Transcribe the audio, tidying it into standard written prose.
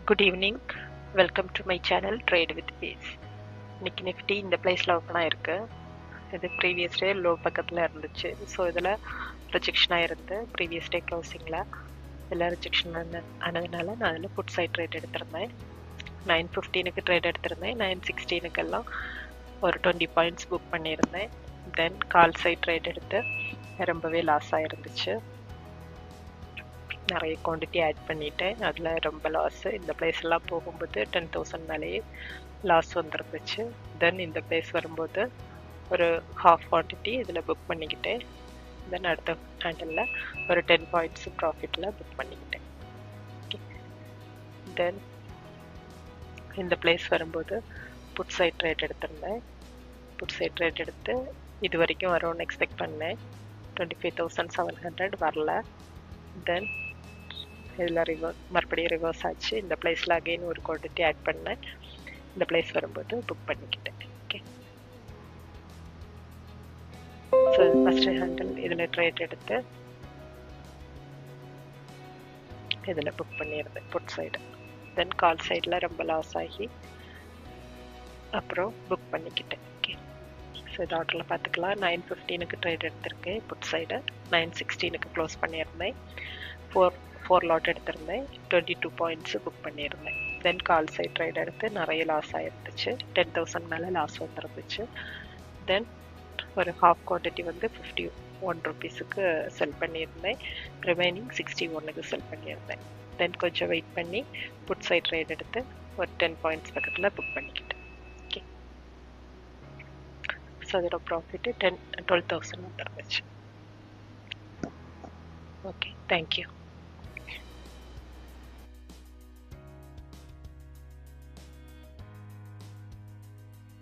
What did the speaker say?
Good evening. Welcome to my channel Trade with Peace. இன்னைக்கு Nifty இந்த பிளேஸில் open ஆயிருக்கு. இது ப்ரீவியஸ் டே லோ பக்கத்தில் இருந்துச்சு. ஸோ இதில் ரிஜெக்ஷன் ஆயிருந்து ப்ரீவியஸ் டே க்ளோசிங்கில் இதில் ரிஜெக்ஷன் ஆனதுனால நான் அதில் புட் சைட் ட்ரேட் எடுத்திருந்தேன். 9:15க்கு ட்ரேட் எடுத்திருந்தேன். 9:16க்கெல்லாம் ஒரு 20 பாயிண்ட்ஸ் புக் பண்ணியிருந்தேன். தென் கால் சைட் ட்ரேட் எடுத்து ரொம்பவே லாஸ் ஆயிருந்துச்சு. நிறைய குவான்டிட்டி ஆட் பண்ணிட்டேன். அதில் ரொம்ப லாஸு. இந்த பிளேஸ் எல்லாம் போகும்போது 10,000 மேலேயே லாஸ் வந்துருந்துச்சு. தென் இந்த பிளேஸ் வரும்போது ஒரு ஹாஃப் குவான்டிட்டி இதில் புக் பண்ணிக்கிட்டேன். தென் அடுத்த ஹேண்டலில் ஒரு 10 பாயிண்ட்ஸ் ப்ராஃபிட்டில் புக் பண்ணிக்கிட்டேன். ஓகே, தென் இந்த பிளேஸ் வரும்போது புட் சைட் ட்ரேட் எடுத்திருந்தேன். புட் சைட் ட்ரேட் எடுத்து இது வரைக்கும் வரும்னு எக்ஸ்பெக்ட் பண்ணேன். 25,700 வரல. தென் இதில் மறுபடியும் ரிவர்ஸ் ஆச்சு. இந்த பிளேஸில் அகெயின் ஒரு குவான்டிட்டி ஆட் பண்ணேன். இந்த பிளேஸ் வரும்போது புக் பண்ணிக்கிட்டேன். ஓகே, ஸோ ஃபஸ்ட்டு ஹேண்டில் இதில் ட்ரேட் எடுத்து இதில் புக் பண்ணியிருந்தேன் புட் சைடு. தென் கால் சைடில் ரொம்ப லாஸ் ஆகி அப்புறம் புக் பண்ணிக்கிட்டேன். ஓகே, ஸோ இது ஆர்டரில் பார்த்துக்கலாம். 9:15க்கு ட்ரேட் எடுத்திருக்கேன் புட் சைடு. 9:16க்கு க்ளோஸ் பண்ணியிருந்தேன். 4 லாட் எடுத்திருந்தேன். 22 பாயிண்ட்ஸு புக் பண்ணியிருந்தேன். தென் கால் சைட் ட்ரேட் எடுத்து நிறைய லாஸ் ஆகிருந்துச்சு. 10,000 மேலே லாஸ் வந்துருந்துச்சு. தென் ஒரு ஹாஃப் குவான்டிட்டி வந்து 51 ருபீஸுக்கு செல் பண்ணியிருந்தேன். ரிமைனிங் 61க்கு செல் பண்ணியிருந்தேன். தென் கொஞ்சம் வெயிட் பண்ணி புட் சைட் ட்ரேட் எடுத்து ஒரு 10 பாயிண்ட்ஸ் பக்கத்தில் புக் பண்ணிக்கிட்டேன். ஓகே, ஸோ அதோட ப்ராஃபிட்டு 12,000 வந்துருந்துச்சு. Okay, thank you.